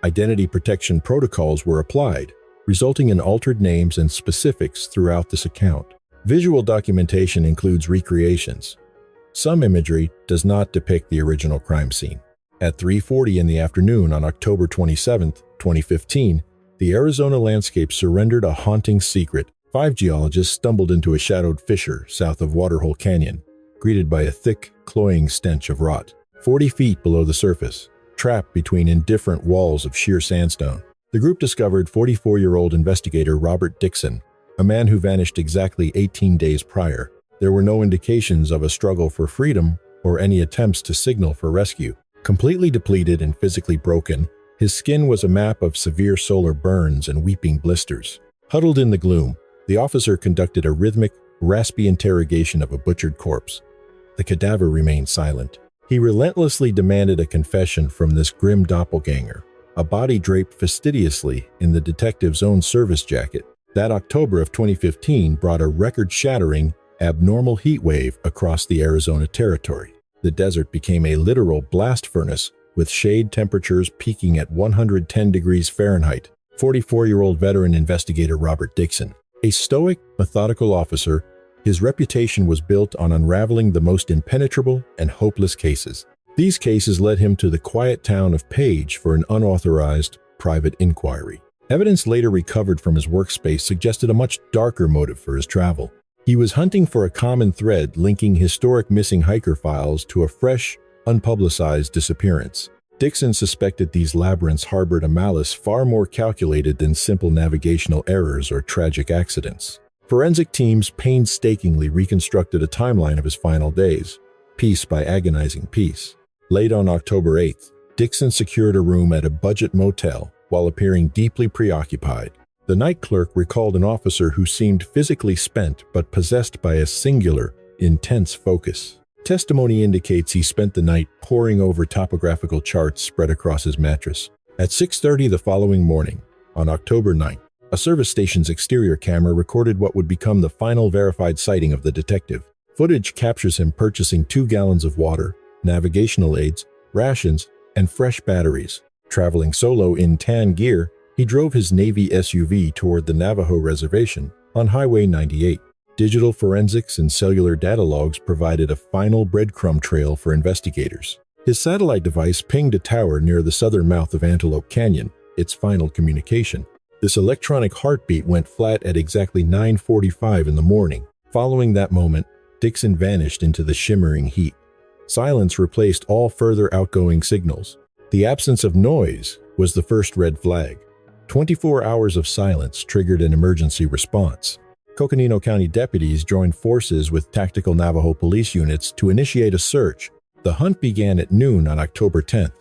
Identity protection protocols were applied, resulting in altered names and specifics throughout this account. Visual documentation includes recreations. Some imagery does not depict the original crime scene. At 3:40 in the afternoon on October 27, 2015, the Arizona landscape surrendered a haunting secret. 5 geologists stumbled into a shadowed fissure south of Waterhole Canyon, greeted by a thick, cloying stench of rot. 40 feet below the surface, trapped between indifferent walls of sheer sandstone, the group discovered 44-year-old investigator Robert Dixon, a man who vanished exactly 18 days prior. There were no indications of a struggle for freedom or any attempts to signal for rescue. Completely depleted and physically broken, his skin was a map of severe solar burns and weeping blisters. Huddled in the gloom, the officer conducted a rhythmic, raspy interrogation of a butchered corpse. The cadaver remained silent. He relentlessly demanded a confession from this grim doppelganger, a body draped fastidiously in the detective's own service jacket. That October of 2015 brought a record-shattering, abnormal heat wave across the Arizona territory. The desert became a literal blast furnace, with shade temperatures peaking at 110 degrees Fahrenheit. 44-year-old veteran investigator Robert Dixon, a stoic, methodical officer, his reputation was built on unraveling the most impenetrable and hopeless cases. These cases led him to the quiet town of Page for an unauthorized, private inquiry. Evidence later recovered from his workspace suggested a much darker motive for his travel. He was hunting for a common thread linking historic missing hiker files to a fresh, unpublicized disappearance. Dixon suspected these labyrinths harbored a malice far more calculated than simple navigational errors or tragic accidents. Forensic teams painstakingly reconstructed a timeline of his final days, piece by agonizing piece. Late on October 8th, Dixon secured a room at a budget motel while appearing deeply preoccupied. The night clerk recalled an officer who seemed physically spent but possessed by a singular, intense focus. Testimony indicates he spent the night poring over topographical charts spread across his mattress. At 6:30 the following morning, on October 9th, a service station's exterior camera recorded what would become the final verified sighting of the detective. Footage captures him purchasing 2 gallons of water, navigational aids, rations, and fresh batteries. Traveling solo in tan gear, he drove his Navy SUV toward the Navajo Reservation on Highway 98. Digital forensics and cellular data logs provided a final breadcrumb trail for investigators. His satellite device pinged a tower near the southern mouth of Antelope Canyon, its final communication. This electronic heartbeat went flat at exactly 9:45 in the morning. Following that moment, Dixon vanished into the shimmering heat. Silence replaced all further outgoing signals. The absence of noise was the first red flag. 24 hours of silence triggered an emergency response. Coconino County deputies joined forces with tactical Navajo police units to initiate a search. The hunt began at noon on October 10th.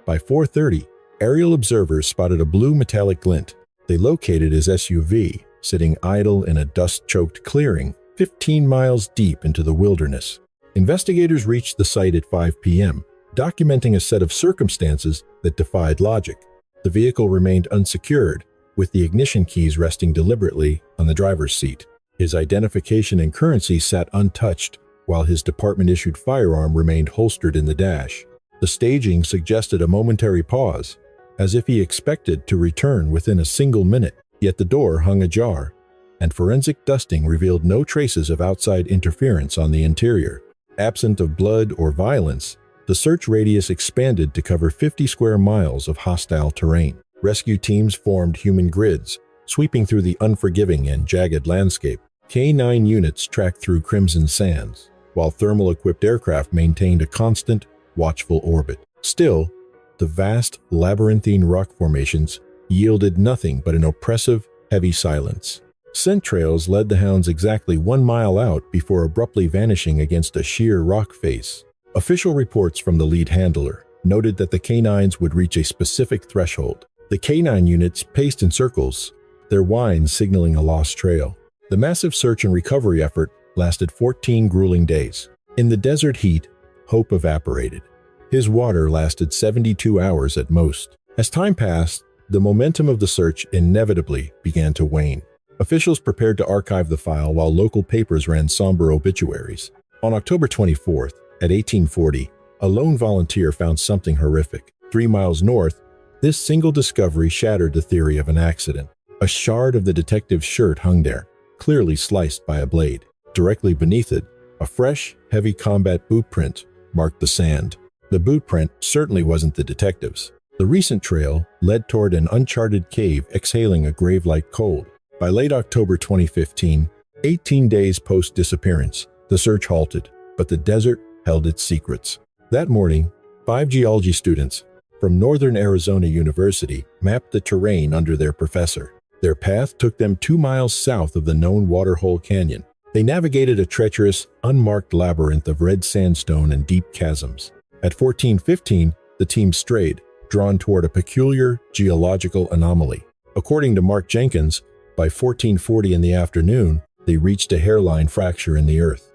By 4:30, aerial observers spotted a blue metallic glint. They located his SUV, sitting idle in a dust-choked clearing 15 miles deep into the wilderness. Investigators reached the site at 5 p.m., documenting a set of circumstances that defied logic. The vehicle remained unsecured, with the ignition keys resting deliberately on the driver's seat. His identification and currency sat untouched, while his department-issued firearm remained holstered in the dash. The staging suggested a momentary pause, as if he expected to return within a single minute, yet the door hung ajar, and forensic dusting revealed no traces of outside interference on the interior. Absent of blood or violence, the search radius expanded to cover 50 square miles of hostile terrain. Rescue teams formed human grids, sweeping through the unforgiving and jagged landscape. K-9 units tracked through crimson sands, while thermal-equipped aircraft maintained a constant, watchful orbit. Still, the vast, labyrinthine rock formations yielded nothing but an oppressive, heavy silence. Scent trails led the hounds exactly 1 mile out before abruptly vanishing against a sheer rock face. Official reports from the lead handler noted that the K-9s would reach a specific threshold. The K-9 units paced in circles, their whines signaling a lost trail. The massive search and recovery effort lasted 14 grueling days. In the desert heat, hope evaporated. His water lasted 72 hours at most. As time passed, the momentum of the search inevitably began to wane. Officials prepared to archive the file while local papers ran somber obituaries. On October 24th, at 1840, a lone volunteer found something horrific. 3 miles north, This single discovery shattered the theory of an accident. A shard of the detective's shirt hung there, clearly sliced by a blade. Directly beneath it, a fresh, heavy combat boot print marked the sand. The boot print certainly wasn't the detective's. The recent trail led toward an uncharted cave exhaling a grave-like cold. By late October 2015, 18 days post-disappearance, the search halted, but the desert held its secrets. That morning, 5 geology students from Northern Arizona University mapped the terrain under their professor. Their path took them 2 miles south of the known Waterhole Canyon. They navigated a treacherous, unmarked labyrinth of red sandstone and deep chasms. At 14:15, the team strayed, drawn toward a peculiar geological anomaly. According to Mark Jenkins, by 14:40 in the afternoon, they reached a hairline fracture in the earth,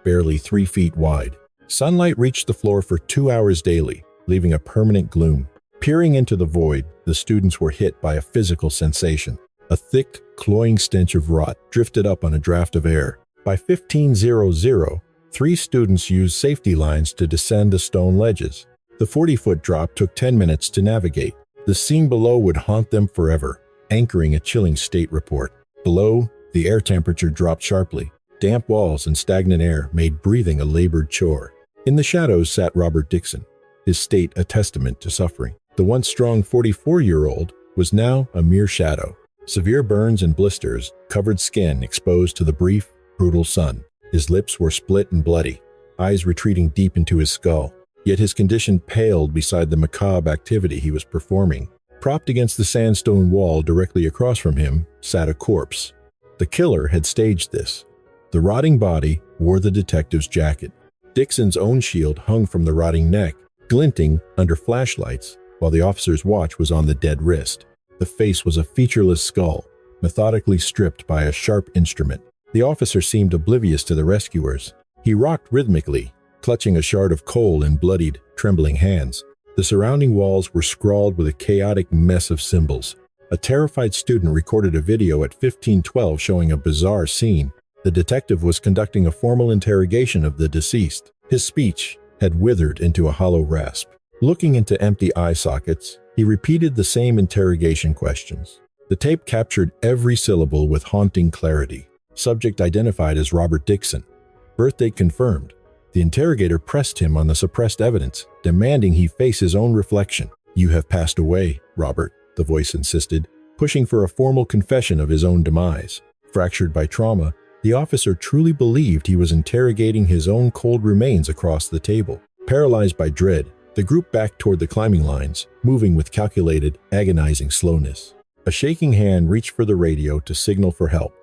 barely 3 feet wide. Sunlight reached the floor for 2 hours daily, leaving a permanent gloom. Peering into the void, the students were hit by a physical sensation. A thick, cloying stench of rot drifted up on a draft of air. By 15:00, 3 students used safety lines to descend the stone ledges. The 40-foot drop took 10 minutes to navigate. The scene below would haunt them forever, anchoring a chilling state report. Below, the air temperature dropped sharply. Damp walls and stagnant air made breathing a labored chore. In the shadows sat Robert Dixon, his state a testament to suffering. The once strong 44-year-old was now a mere shadow. Severe burns and blisters, covered skin exposed to the brief, brutal sun. His lips were split and bloody, eyes retreating deep into his skull. Yet his condition paled beside the macabre activity he was performing. Propped against the sandstone wall directly across from him sat a corpse. The killer had staged this. The rotting body wore the detective's jacket. Dixon's own shield hung from the rotting neck, glinting under flashlights, while the officer's watch was on the dead wrist. The face was a featureless skull, methodically stripped by a sharp instrument. The officer seemed oblivious to the rescuers. He rocked rhythmically, clutching a shard of coal in bloodied, trembling hands. The surrounding walls were scrawled with a chaotic mess of symbols. A terrified student recorded a video at 15:12 showing a bizarre scene. The detective was conducting a formal interrogation of the deceased. His speech had withered into a hollow rasp. Looking into empty eye sockets, he repeated the same interrogation questions. The tape captured every syllable with haunting clarity. Subject identified as Robert Dixon. Birthdate confirmed. The interrogator pressed him on the suppressed evidence, demanding he face his own reflection. "You have passed away, Robert," the voice insisted, pushing for a formal confession of his own demise. Fractured by trauma, the officer truly believed he was interrogating his own cold remains across the table. Paralyzed by dread, the group backed toward the climbing lines, moving with calculated, agonizing slowness. A shaking hand reached for the radio to signal for help,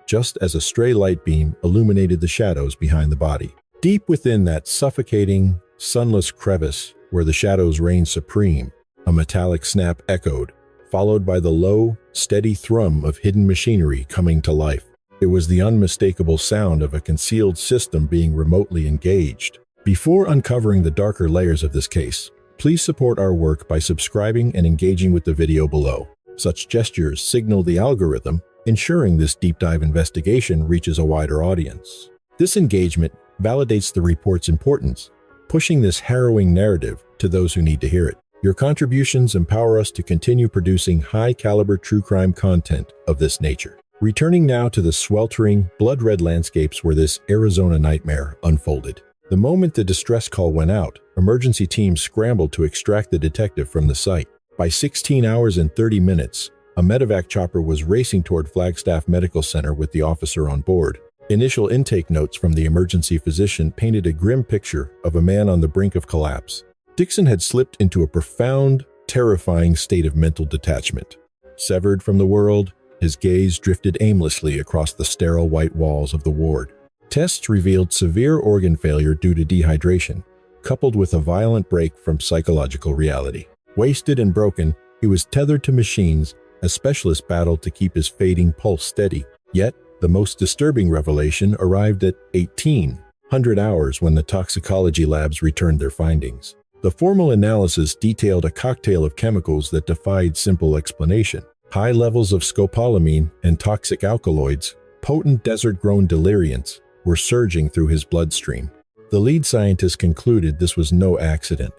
just as a stray light beam illuminated the shadows behind the body. Deep within that suffocating, sunless crevice where the shadows reigned supreme, a metallic snap echoed, followed by the low, steady thrum of hidden machinery coming to life. It was the unmistakable sound of a concealed system being remotely engaged. Before uncovering the darker layers of this case, please support our work by subscribing and engaging with the video below. Such gestures signal the algorithm, ensuring this deep dive investigation reaches a wider audience. This engagement validates the report's importance, pushing this harrowing narrative to those who need to hear it. Your contributions empower us to continue producing high-caliber true crime content of this nature. Returning now to the sweltering, blood-red landscapes where this Arizona nightmare unfolded. The moment the distress call went out, emergency teams scrambled to extract the detective from the site. By 16 hours and 30 minutes, a medevac chopper was racing toward Flagstaff Medical Center with the officer on board. Initial intake notes from the emergency physician painted a grim picture of a man on the brink of collapse. Dixon had slipped into a profound, terrifying state of mental detachment. Severed from the world, his gaze drifted aimlessly across the sterile white walls of the ward. Tests revealed severe organ failure due to dehydration, coupled with a violent break from psychological reality. Wasted and broken, he was tethered to machines as specialists battled to keep his fading pulse steady. Yet, the most disturbing revelation arrived at 1800 hours when the toxicology labs returned their findings. The formal analysis detailed a cocktail of chemicals that defied simple explanation. High levels of scopolamine and toxic alkaloids, potent desert-grown deliriants, were surging through his bloodstream. The lead scientist concluded this was no accident.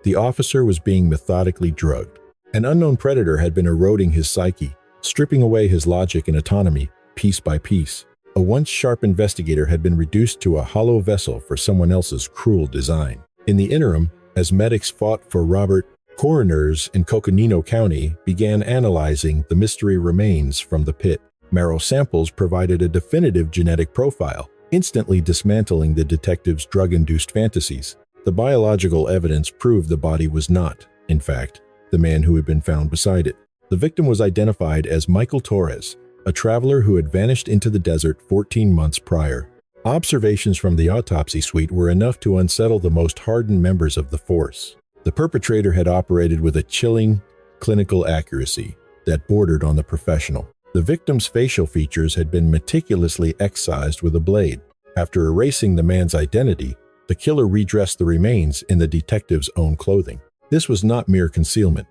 The officer was being methodically drugged. An unknown predator had been eroding his psyche, stripping away his logic and autonomy, piece by piece. A once sharp investigator had been reduced to a hollow vessel for someone else's cruel design. In the interim, as medics fought for Robert, coroners in Coconino County began analyzing the mystery remains from the pit. Marrow samples provided a definitive genetic profile, instantly dismantling the detective's drug-induced fantasies. The biological evidence proved the body was not, in fact, the man who had been found beside it. The victim was identified as Michael Torres, a traveler who had vanished into the desert 14 months prior. Observations from the autopsy suite were enough to unsettle the most hardened members of the force. The perpetrator had operated with a chilling, clinical accuracy that bordered on the professional. The victim's facial features had been meticulously excised with a blade. After erasing the man's identity, the killer redressed the remains in the detective's own clothing. This was not mere concealment.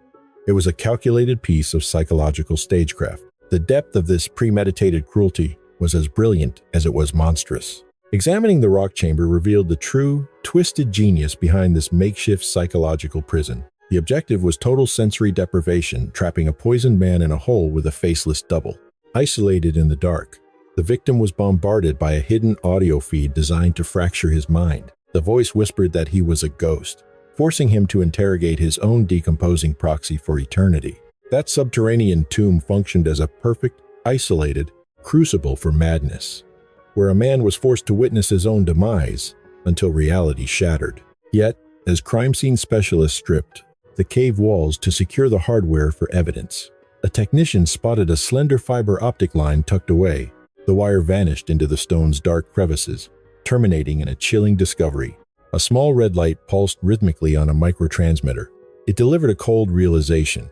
It was a calculated piece of psychological stagecraft. The depth of this premeditated cruelty was as brilliant as it was monstrous. Examining the rock chamber revealed the true, twisted genius behind this makeshift psychological prison. The objective was total sensory deprivation, trapping a poisoned man in a hole with a faceless double. Isolated in the dark, the victim was bombarded by a hidden audio feed designed to fracture his mind. The voice whispered that he was a ghost, forcing him to interrogate his own decomposing proxy for eternity. That subterranean tomb functioned as a perfect, isolated crucible for madness, where a man was forced to witness his own demise until reality shattered. Yet, as crime scene specialists stripped the cave walls to secure the hardware for evidence, a technician spotted a slender fiber optic line tucked away. The wire vanished into the stone's dark crevices, terminating in a chilling discovery. A small red light pulsed rhythmically on a microtransmitter. It delivered a cold realization.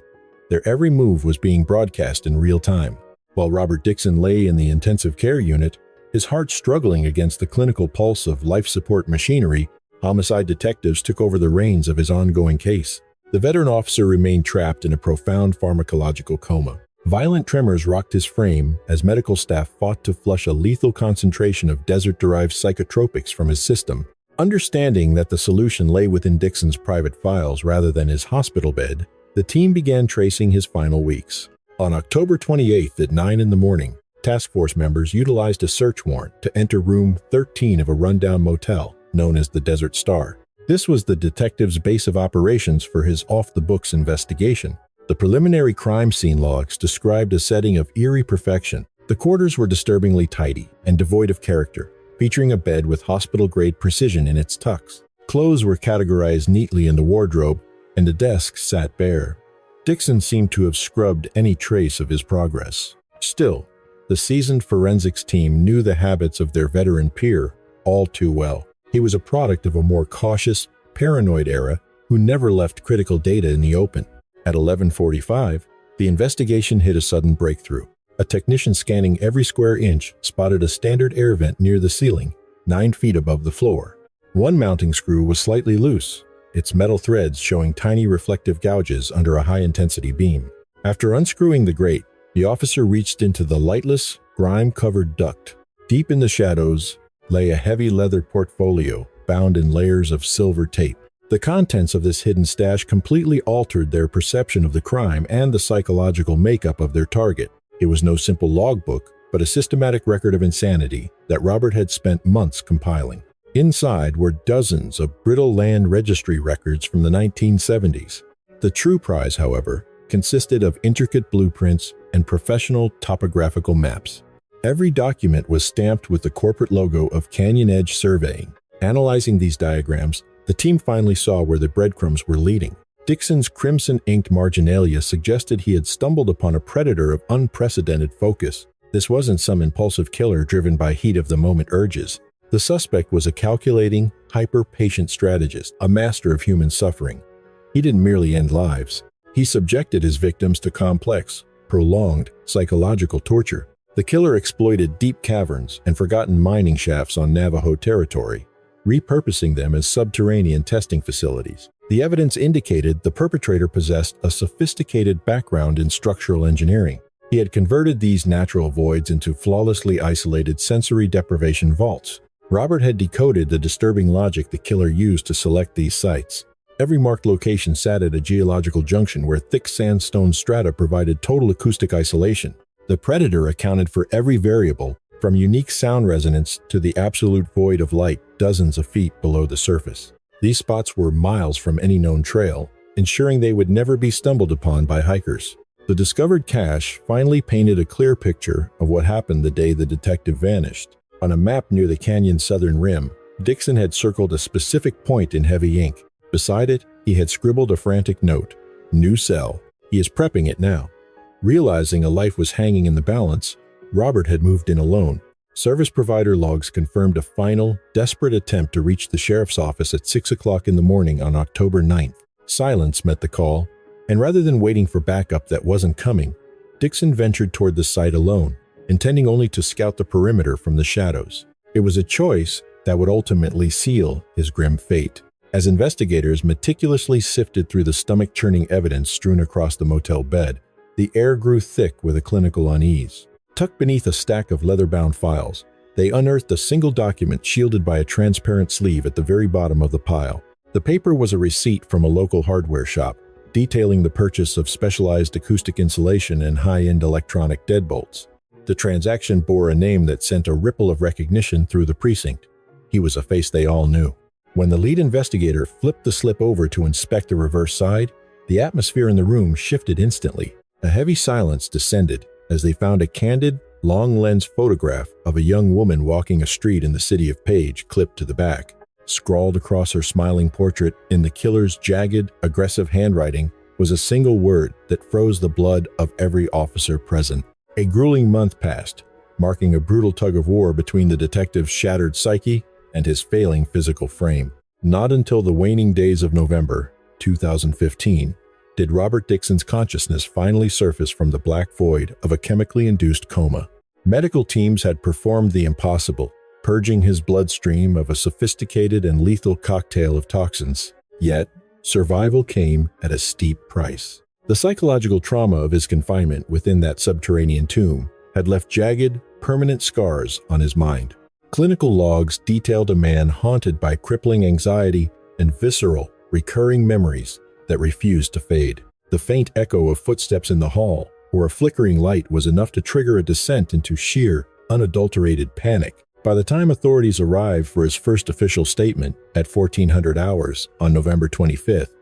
Their every move was being broadcast in real time. While Robert Dixon lay in the intensive care unit, his heart struggling against the clinical pulse of life support machinery, homicide detectives took over the reins of his ongoing case. The veteran officer remained trapped in a profound pharmacological coma. Violent tremors rocked his frame as medical staff fought to flush a lethal concentration of desert-derived psychotropics from his system. Understanding that the solution lay within Dixon's private files rather than his hospital bed, the team began tracing his final weeks. On October 28th at 9 in the morning, task force members utilized a search warrant to enter room 13 of a rundown motel known as the Desert Star. This was the detective's base of operations for his off-the-books investigation. The preliminary crime scene logs described a setting of eerie perfection. The quarters were disturbingly tidy and devoid of character, featuring a bed with hospital-grade precision in its tucks. Clothes were categorized neatly in the wardrobe, and the desk sat bare. Dixon seemed to have scrubbed any trace of his progress. Still, the seasoned forensics team knew the habits of their veteran peer all too well. He was a product of a more cautious, paranoid era who never left critical data in the open. At 11:45, the investigation hit a sudden breakthrough. A technician scanning every square inch spotted a standard air vent near the ceiling, 9 feet above the floor. One mounting screw was slightly loose, its metal threads showing tiny reflective gouges under a high-intensity beam. After unscrewing the grate, the officer reached into the lightless, grime-covered duct. Deep in the shadows lay a heavy leather portfolio bound in layers of silver tape. The contents of this hidden stash completely altered their perception of the crime and the psychological makeup of their target. It was no simple logbook, but a systematic record of insanity that Robert had spent months compiling. Inside were dozens of brittle land registry records from the 1970s. The true prize, however, consisted of intricate blueprints and professional topographical maps. Every document was stamped with the corporate logo of Canyon Edge Surveying. Analyzing these diagrams, the team finally saw where the breadcrumbs were leading. Dixon's crimson-inked marginalia suggested he had stumbled upon a predator of unprecedented focus. This wasn't some impulsive killer driven by heat-of-the-moment urges. The suspect was a calculating, hyper-patient strategist, a master of human suffering. He didn't merely end lives. He subjected his victims to complex, prolonged psychological torture. The killer exploited deep caverns and forgotten mining shafts on Navajo territory, repurposing them as subterranean testing facilities. The evidence indicated the perpetrator possessed a sophisticated background in structural engineering. He had converted these natural voids into flawlessly isolated sensory deprivation vaults. Robert had decoded the disturbing logic the killer used to select these sites. Every marked location sat at a geological junction where thick sandstone strata provided total acoustic isolation. The predator accounted for every variable, from unique sound resonance to the absolute void of light dozens of feet below the surface. These spots were miles from any known trail, ensuring they would never be stumbled upon by hikers. The discovered cache finally painted a clear picture of what happened the day the detective vanished. On a map near the canyon's southern rim, Dixon had circled a specific point in heavy ink. Beside it, he had scribbled a frantic note: "New cell." He is prepping it now. Realizing a life was hanging in the balance, Robert had moved in alone. Service provider logs confirmed a final, desperate attempt to reach the sheriff's office at 6 o'clock in the morning on October 9th. Silence met the call, and rather than waiting for backup that wasn't coming, Dixon ventured toward the site alone, intending only to scout the perimeter from the shadows. It was a choice that would ultimately seal his grim fate. As investigators meticulously sifted through the stomach-churning evidence strewn across the motel bed, the air grew thick with a clinical unease. Tucked beneath a stack of leather-bound files, they unearthed a single document shielded by a transparent sleeve at the very bottom of the pile. The paper was a receipt from a local hardware shop, detailing the purchase of specialized acoustic insulation and high-end electronic deadbolts. The transaction bore a name that sent a ripple of recognition through the precinct. He was a face they all knew. When the lead investigator flipped the slip over to inspect the reverse side, the atmosphere in the room shifted instantly. A heavy silence descended as they found a candid, long-lens photograph of a young woman walking a street in the city of Page clipped to the back. Scrawled across her smiling portrait in the killer's jagged, aggressive handwriting was a single word that froze the blood of every officer present. A grueling month passed, marking a brutal tug-of-war between the detective's shattered psyche and his failing physical frame. Not until the waning days of November 2015 did Robert Dixon's consciousness finally surface from the black void of a chemically induced coma. Medical teams had performed the impossible, purging his bloodstream of a sophisticated and lethal cocktail of toxins. Yet, survival came at a steep price. The psychological trauma of his confinement within that subterranean tomb had left jagged, permanent scars on his mind. Clinical logs detailed a man haunted by crippling anxiety and visceral, recurring memories that refused to fade. The faint echo of footsteps in the hall or a flickering light was enough to trigger a descent into sheer, unadulterated panic. By the time authorities arrived for his first official statement at 1400 hours on November 25th,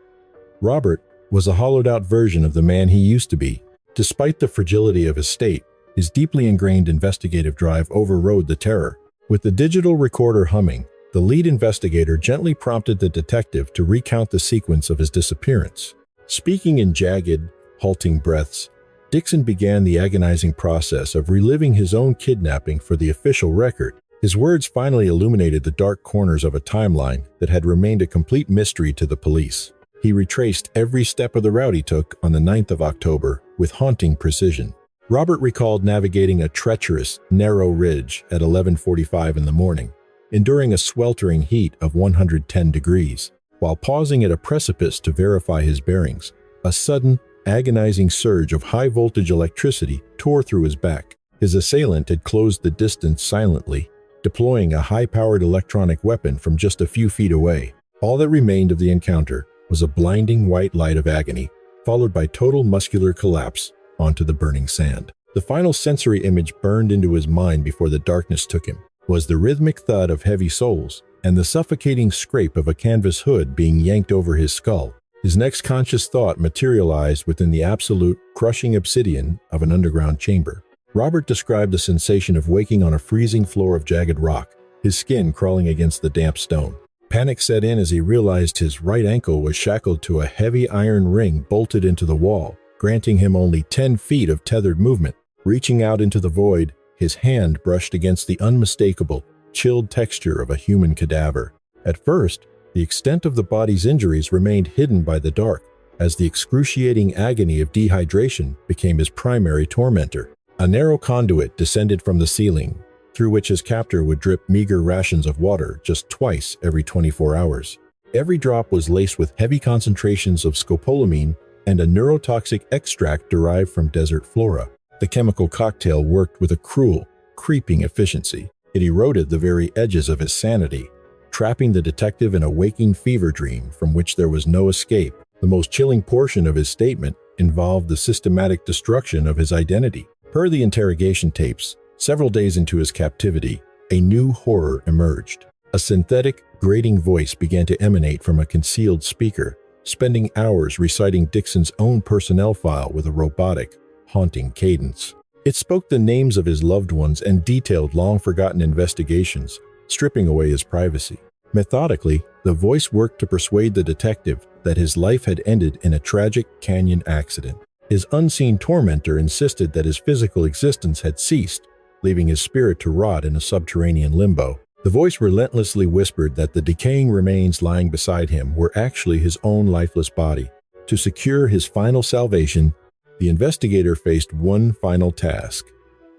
Robert was a hollowed-out version of the man he used to be. Despite the fragility of his state, his deeply ingrained investigative drive overrode the terror. With the digital recorder humming, the lead investigator gently prompted the detective to recount the sequence of his disappearance. Speaking in jagged, halting breaths, Dixon began the agonizing process of reliving his own kidnapping for the official record. His words finally illuminated the dark corners of a timeline that had remained a complete mystery to the police. He retraced every step of the route he took on the 9th of October with haunting precision. Robert recalled navigating a treacherous, narrow ridge at 11:45 in the morning, enduring a sweltering heat of 110 degrees. While pausing at a precipice to verify his bearings, a sudden, agonizing surge of high-voltage electricity tore through his back. His assailant had closed the distance silently, deploying a high-powered electronic weapon from just a few feet away. All that remained of the encounter was a blinding white light of agony, followed by total muscular collapse onto the burning sand. The final sensory image burned into his mind before the darkness took him was the rhythmic thud of heavy soles and the suffocating scrape of a canvas hood being yanked over his skull. His next conscious thought materialized within the absolute, crushing obsidian of an underground chamber. Robert described the sensation of waking on a freezing floor of jagged rock, his skin crawling against the damp stone. Panic set in as he realized his right ankle was shackled to a heavy iron ring bolted into the wall, granting him only 10 feet of tethered movement. Reaching out into the void, his hand brushed against the unmistakable, chilled texture of a human cadaver. At first, the extent of the body's injuries remained hidden by the dark, as the excruciating agony of dehydration became his primary tormentor. A narrow conduit descended from the ceiling, through which his captor would drip meager rations of water just twice every 24 hours. Every drop was laced with heavy concentrations of scopolamine and a neurotoxic extract derived from desert flora. The chemical cocktail worked with a cruel, creeping efficiency. It eroded the very edges of his sanity, trapping the detective in a waking fever dream from which there was no escape. The most chilling portion of his statement involved the systematic destruction of his identity. Per the interrogation tapes, several days into his captivity, a new horror emerged. A synthetic, grating voice began to emanate from a concealed speaker, spending hours reciting Dixon's own personnel file with a robotic, haunting cadence. It spoke the names of his loved ones and detailed long-forgotten investigations, stripping away his privacy. Methodically, the voice worked to persuade the detective that his life had ended in a tragic canyon accident. His unseen tormentor insisted that his physical existence had ceased, leaving his spirit to rot in a subterranean limbo. The voice relentlessly whispered that the decaying remains lying beside him were actually his own lifeless body. To secure his final salvation, the investigator faced one final task: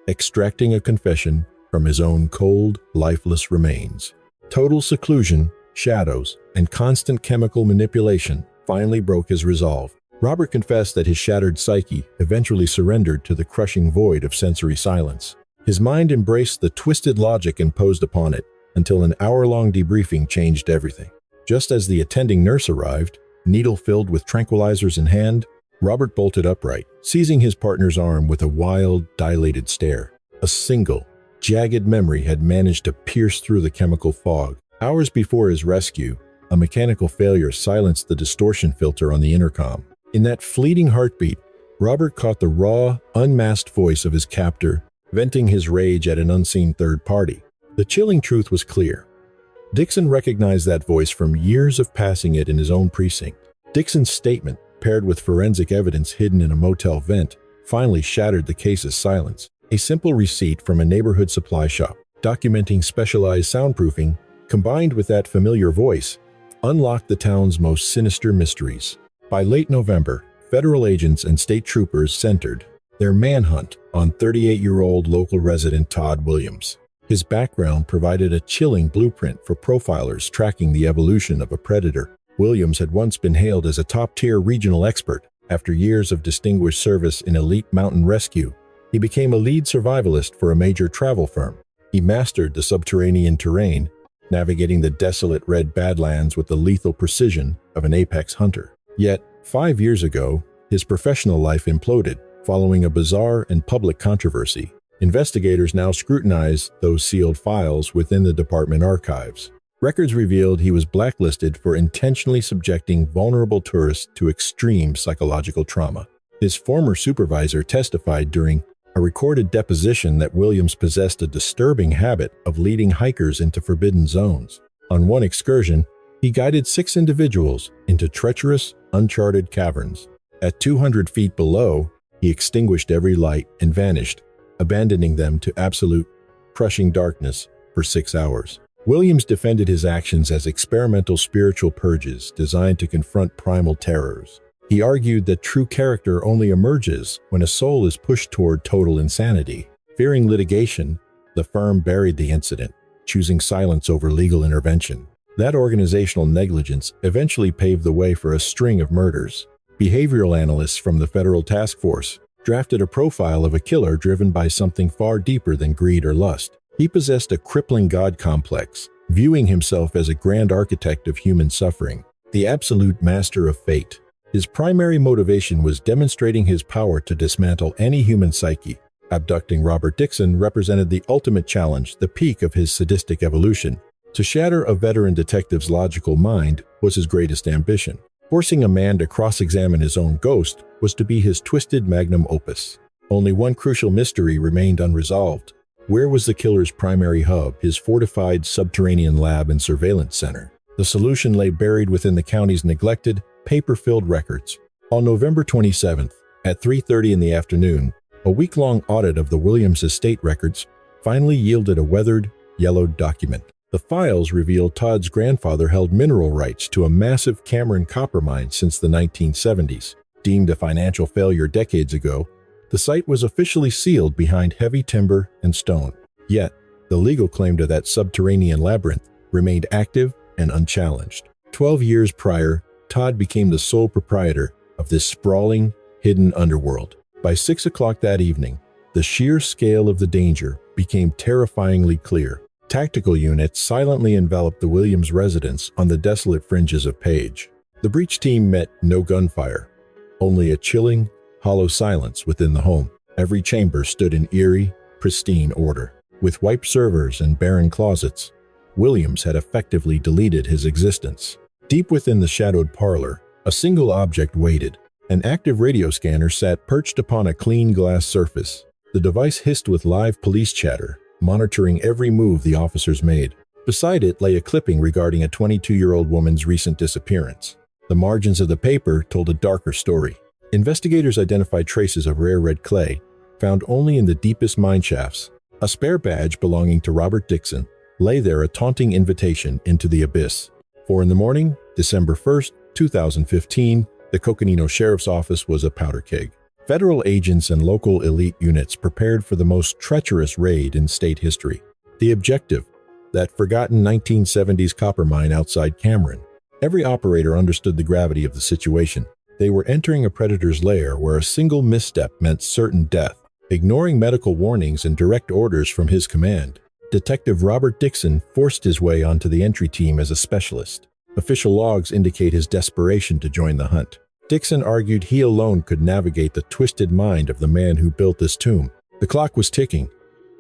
extracting a confession from his own cold, lifeless remains. Total seclusion, shadows, and constant chemical manipulation finally broke his resolve. Robert confessed that his shattered psyche eventually surrendered to the crushing void of sensory silence. His mind embraced the twisted logic imposed upon it until an hour-long debriefing changed everything. Just as the attending nurse arrived, needle filled with tranquilizers in hand, Robert bolted upright, seizing his partner's arm with a wild, dilated stare. A single, jagged memory had managed to pierce through the chemical fog. Hours before his rescue, a mechanical failure silenced the distortion filter on the intercom. In that fleeting heartbeat, Robert caught the raw, unmasked voice of his captor, venting his rage at an unseen third party. The chilling truth was clear. Dixon recognized that voice from years of passing it in his own precinct. Dixon's statement, paired with forensic evidence hidden in a motel vent, finally shattered the case's silence. A simple receipt from a neighborhood supply shop, documenting specialized soundproofing, combined with that familiar voice, unlocked the town's most sinister mysteries. By late November, federal agents and state troopers centered their manhunt on 38-year-old local resident Todd Williams. His background provided a chilling blueprint for profilers tracking the evolution of a predator. Williams had once been hailed as a top-tier regional expert. After years of distinguished service in elite mountain rescue, he became a lead survivalist for a major travel firm. He mastered the subterranean terrain, navigating the desolate red badlands with the lethal precision of an apex hunter. Yet, 5 years ago, his professional life imploded, following a bizarre and public controversy. Investigators now scrutinize those sealed files within the department archives. Records revealed he was blacklisted for intentionally subjecting vulnerable tourists to extreme psychological trauma. His former supervisor testified during a recorded deposition that Williams possessed a disturbing habit of leading hikers into forbidden zones. On one excursion, he guided 6 individuals into treacherous, uncharted caverns. At 200 feet below, he extinguished every light and vanished, abandoning them to absolute, crushing darkness for 6 hours. Williams defended his actions as experimental spiritual purges designed to confront primal terrors. He argued that true character only emerges when a soul is pushed toward total insanity. Fearing litigation, the firm buried the incident, choosing silence over legal intervention. That organizational negligence eventually paved the way for a string of murders. Behavioral analysts from the federal task force drafted a profile of a killer driven by something far deeper than greed or lust. He possessed a crippling God complex, viewing himself as a grand architect of human suffering, the absolute master of fate. His primary motivation was demonstrating his power to dismantle any human psyche. Abducting Robert Dixon represented the ultimate challenge, the peak of his sadistic evolution. To shatter a veteran detective's logical mind was his greatest ambition. Forcing a man to cross-examine his own ghost was to be his twisted magnum opus. Only one crucial mystery remained unresolved. Where was the killer's primary hub, his fortified subterranean lab and surveillance center? The solution lay buried within the county's neglected, paper-filled records. On November 27th, at 3:30 in the afternoon, a week-long audit of the Williams estate records finally yielded a weathered, yellowed document. The files revealed Todd's grandfather held mineral rights to a massive Cameron copper mine since the 1970s. Deemed a financial failure decades ago, the site was officially sealed behind heavy timber and stone. Yet, the legal claim to that subterranean labyrinth remained active and unchallenged. 12 years prior, Todd became the sole proprietor of this sprawling, hidden underworld. By 6 o'clock that evening, the sheer scale of the danger became terrifyingly clear. Tactical units silently enveloped the Williams residence on the desolate fringes of Page. The breach team met no gunfire, only a chilling, hollow silence within the home. Every chamber stood in eerie, pristine order. With wiped servers and barren closets, Williams had effectively deleted his existence. Deep within the shadowed parlor, a single object waited. An active radio scanner sat perched upon a clean glass surface. The device hissed with live police chatter, monitoring every move the officers made. Beside it lay a clipping regarding a 22-year-old woman's recent disappearance. The margins of the paper told a darker story. Investigators identified traces of rare red clay, found only in the deepest mine shafts. A spare badge belonging to Robert Dixon lay there, a taunting invitation into the abyss. 4 in the morning, December 1st, 2015, the Coconino Sheriff's Office was a powder keg. Federal agents and local elite units prepared for the most treacherous raid in state history. The objective, that forgotten 1970s copper mine outside Cameron. Every operator understood the gravity of the situation. They were entering a predator's lair where a single misstep meant certain death. Ignoring medical warnings and direct orders from his command, Detective Robert Dixon forced his way onto the entry team as a specialist. Official logs indicate his desperation to join the hunt. Dixon argued he alone could navigate the twisted mind of the man who built this tomb. The clock was ticking.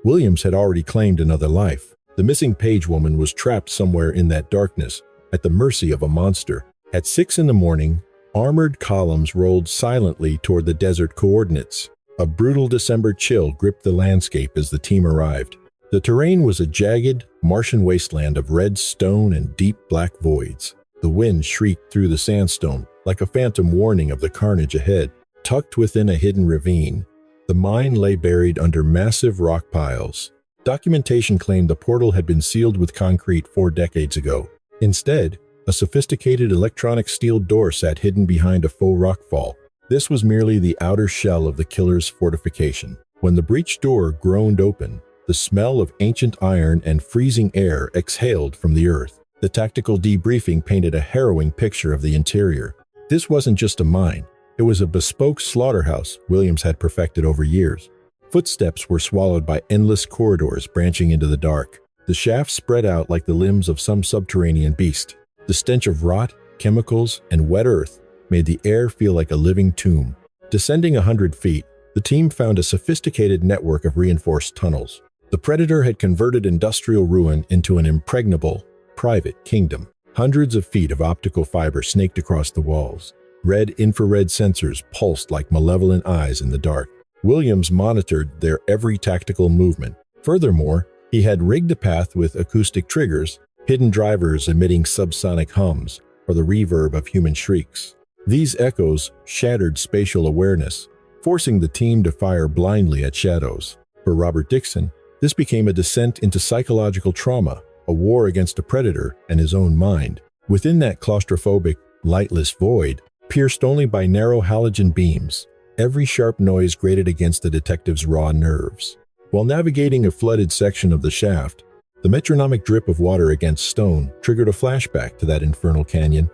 Williams had already claimed another life. The missing Page woman was trapped somewhere in that darkness, at the mercy of a monster. At 6 in the morning, armored columns rolled silently toward the desert coordinates. A brutal December chill gripped the landscape as the team arrived. The terrain was a jagged, Martian wasteland of red stone and deep black voids. The wind shrieked through the sandstone, like a phantom warning of the carnage ahead. Tucked within a hidden ravine, the mine lay buried under massive rock piles. Documentation claimed the portal had been sealed with concrete 4 decades ago. Instead, a sophisticated electronic steel door sat hidden behind a faux rockfall. This was merely the outer shell of the killer's fortification. When the breech door groaned open, the smell of ancient iron and freezing air exhaled from the earth. The tactical debriefing painted a harrowing picture of the interior. This wasn't just a mine. It was a bespoke slaughterhouse Williams had perfected over years. Footsteps were swallowed by endless corridors branching into the dark. The shafts spread out like the limbs of some subterranean beast. The stench of rot, chemicals, and wet earth made the air feel like a living tomb. Descending 100 feet, the team found a sophisticated network of reinforced tunnels. The predator had converted industrial ruin into an impregnable, private kingdom. Hundreds of feet of optical fiber snaked across the walls. Red infrared sensors pulsed like malevolent eyes in the dark. Williams monitored their every tactical movement. Furthermore, he had rigged a path with acoustic triggers, hidden drivers emitting subsonic hums, or the reverb of human shrieks. These echoes shattered spatial awareness, forcing the team to fire blindly at shadows. For Robert Dixon, this became a descent into psychological trauma, a war against a predator and his own mind. Within that claustrophobic, lightless void, pierced only by narrow halogen beams, every sharp noise grated against the detective's raw nerves. While navigating a flooded section of the shaft, the metronomic drip of water against stone triggered a flashback to that infernal canyon.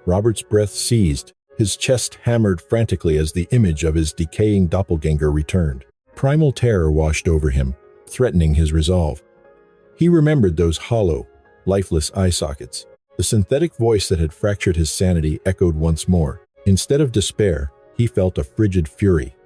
Robert's breath seized, his chest hammered frantically as the image of his decaying doppelganger returned. Primal terror washed over him, threatening his resolve. He remembered those hollow, lifeless eye sockets. The synthetic voice that had fractured his sanity echoed once more. Instead of despair, he felt a frigid fury.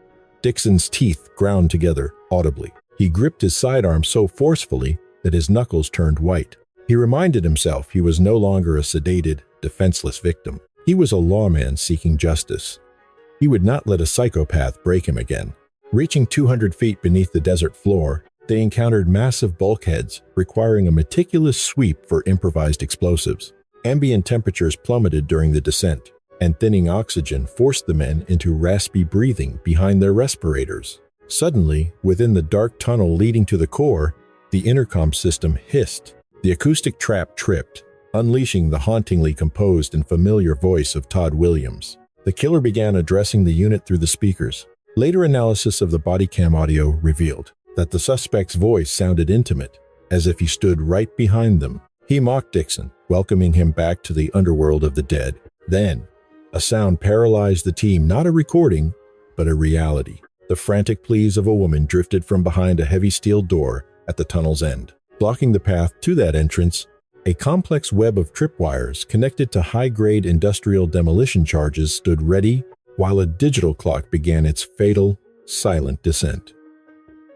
Dixon's teeth ground together audibly. He gripped his sidearm so forcefully that his knuckles turned white. He reminded himself he was no longer a sedated, defenseless victim. He was a lawman seeking justice. He would not let a psychopath break him again. Reaching 200 feet beneath the desert floor, they encountered massive bulkheads requiring a meticulous sweep for improvised explosives. Ambient temperatures plummeted during the descent, and thinning oxygen forced the men into raspy breathing behind their respirators. Suddenly, within the dark tunnel leading to the core, the intercom system hissed. The acoustic trap tripped, unleashing the hauntingly composed and familiar voice of Todd Williams. The killer began addressing the unit through the speakers. Later analysis of the body cam audio revealed that the suspect's voice sounded intimate, as if he stood right behind them. He mocked Dixon, welcoming him back to the underworld of the dead. Then, a sound paralyzed the team, not a recording, but a reality. The frantic pleas of a woman drifted from behind a heavy steel door at the tunnel's end. Blocking the path to that entrance, a complex web of tripwires connected to high-grade industrial demolition charges stood ready while a digital clock began its fatal, silent descent.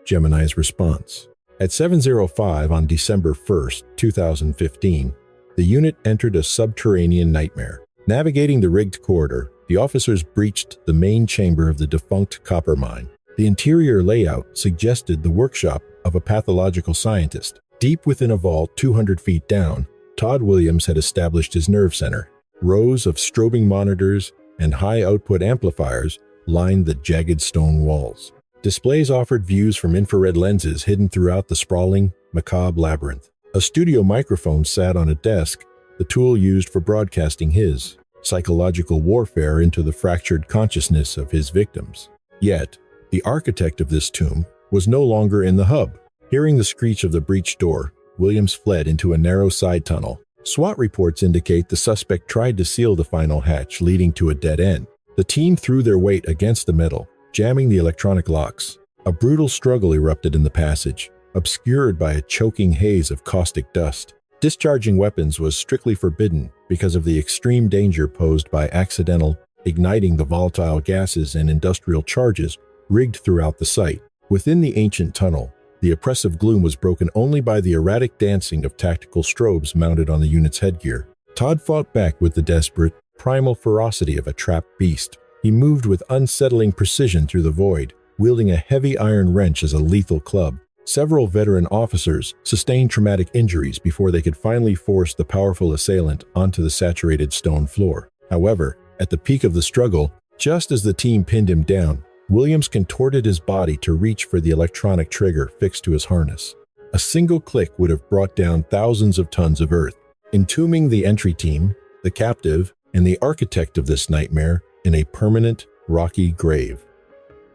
Gemini's response. At 7:05 on December 1, 2015, the unit entered a subterranean nightmare. Navigating the rigged corridor, the officers breached the main chamber of the defunct copper mine. The interior layout suggested the workshop of a pathological scientist. Deep within a vault 200 feet down, Todd Williams had established his nerve center. Rows of strobing monitors and high-output amplifiers lined the jagged stone walls. Displays offered views from infrared lenses hidden throughout the sprawling, macabre labyrinth. A studio microphone sat on a desk, the tool used for broadcasting his psychological warfare into the fractured consciousness of his victims. Yet, the architect of this tomb was no longer in the hub. Hearing the screech of the breached door, Williams fled into a narrow side tunnel. SWAT reports indicate the suspect tried to seal the final hatch, leading to a dead end. The team threw their weight against the metal, jamming the electronic locks. A brutal struggle erupted in the passage, obscured by a choking haze of caustic dust. Discharging weapons was strictly forbidden because of the extreme danger posed by accidental igniting the volatile gases and industrial charges rigged throughout the site. Within the ancient tunnel, the oppressive gloom was broken only by the erratic dancing of tactical strobes mounted on the unit's headgear. Todd fought back with the desperate, primal ferocity of a trapped beast. He moved with unsettling precision through the void, wielding a heavy iron wrench as a lethal club. Several veteran officers sustained traumatic injuries before they could finally force the powerful assailant onto the saturated stone floor. However, at the peak of the struggle, just as the team pinned him down, Williams contorted his body to reach for the electronic trigger fixed to his harness. A single click would have brought down thousands of tons of earth, entombing the entry team, the captive, and the architect of this nightmare in a permanent, rocky grave.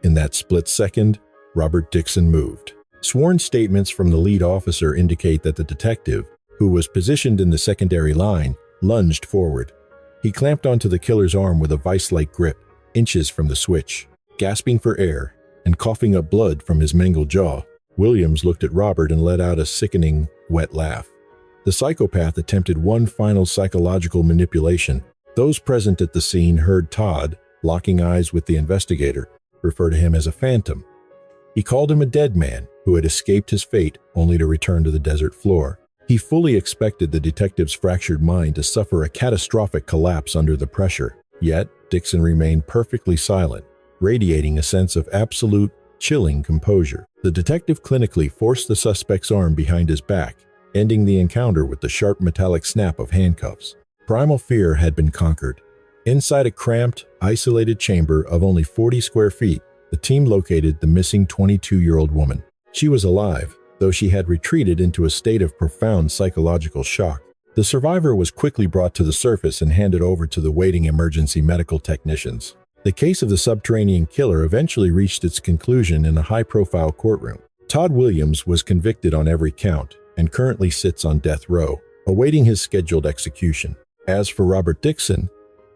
In that split second, Robert Dixon moved. Sworn statements from the lead officer indicate that the detective, who was positioned in the secondary line, lunged forward. He clamped onto the killer's arm with a vice-like grip, inches from the switch. Gasping for air and coughing up blood from his mangled jaw, Williams looked at Robert and let out a sickening, wet laugh. The psychopath attempted one final psychological manipulation. Those present at the scene heard Todd, locking eyes with the investigator, refer to him as a phantom. He called him a dead man who had escaped his fate only to return to the desert floor. He fully expected the detective's fractured mind to suffer a catastrophic collapse under the pressure. Yet, Dixon remained perfectly silent, radiating a sense of absolute, chilling composure. The detective clinically forced the suspect's arm behind his back, ending the encounter with the sharp metallic snap of handcuffs. Primal fear had been conquered. Inside a cramped, isolated chamber of only 40 square feet, the team located the missing 22-year-old woman. She was alive, though she had retreated into a state of profound psychological shock. The survivor was quickly brought to the surface and handed over to the waiting emergency medical technicians. The case of the subterranean killer eventually reached its conclusion in a high-profile courtroom. Todd Williams was convicted on every count and currently sits on death row, awaiting his scheduled execution. As for Robert Dixon,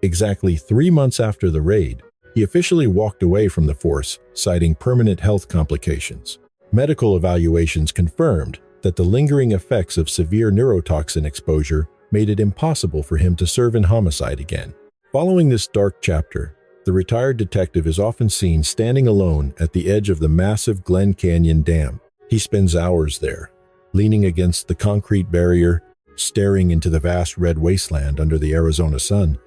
exactly 3 months after the raid, he officially walked away from the force, citing permanent health complications. Medical evaluations confirmed that the lingering effects of severe neurotoxin exposure made it impossible for him to serve in homicide again. Following this dark chapter, the retired detective is often seen standing alone at the edge of the massive Glen Canyon Dam. He spends hours there, leaning against the concrete barrier, staring into the vast red wasteland under the Arizona sun.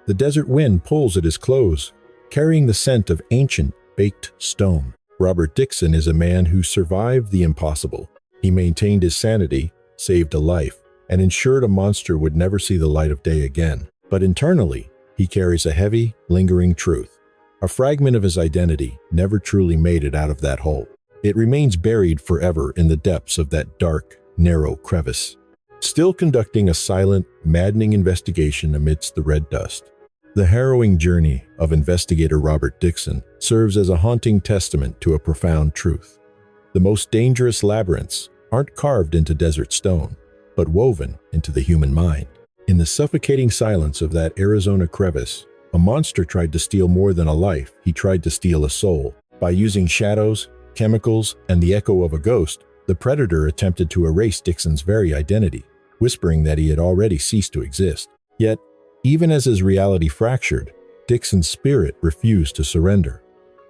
The desert wind pulls at his clothes, carrying the scent of ancient, baked stone. Robert Dixon is a man who survived the impossible. He maintained his sanity, saved a life, and ensured a monster would never see the light of day again. But internally, he carries a heavy, lingering truth. A fragment of his identity never truly made it out of that hole. It remains buried forever in the depths of that dark, narrow crevice, still conducting a silent, maddening investigation amidst the red dust. The harrowing journey of investigator Robert Dixon serves as a haunting testament to a profound truth. The most dangerous labyrinths aren't carved into desert stone, but woven into the human mind. In the suffocating silence of that Arizona crevice, a monster tried to steal more than a life. He tried to steal a soul. By using shadows, chemicals, and the echo of a ghost, The predator attempted to erase Dixon's very identity, whispering that he had already ceased to exist. Yet, even as his reality fractured, Dixon's spirit refused to surrender.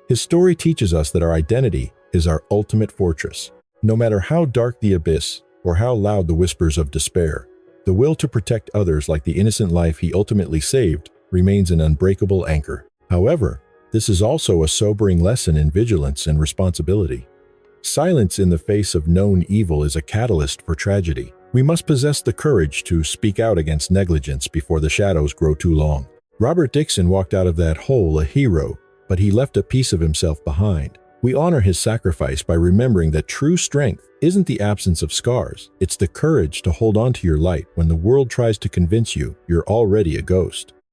His story teaches us that our identity is our ultimate fortress. No matter how dark the abyss or how loud the whispers of despair, the will to protect others like the innocent life he ultimately saved remains an unbreakable anchor. However, this is also a sobering lesson in vigilance and responsibility. Silence in the face of known evil is a catalyst for tragedy. We must possess the courage to speak out against negligence before the shadows grow too long. Robert Dixon walked out of that hole a hero, but he left a piece of himself behind. We honor his sacrifice by remembering that true strength isn't the absence of scars, it's the courage to hold on to your light when the world tries to convince you you're already a ghost.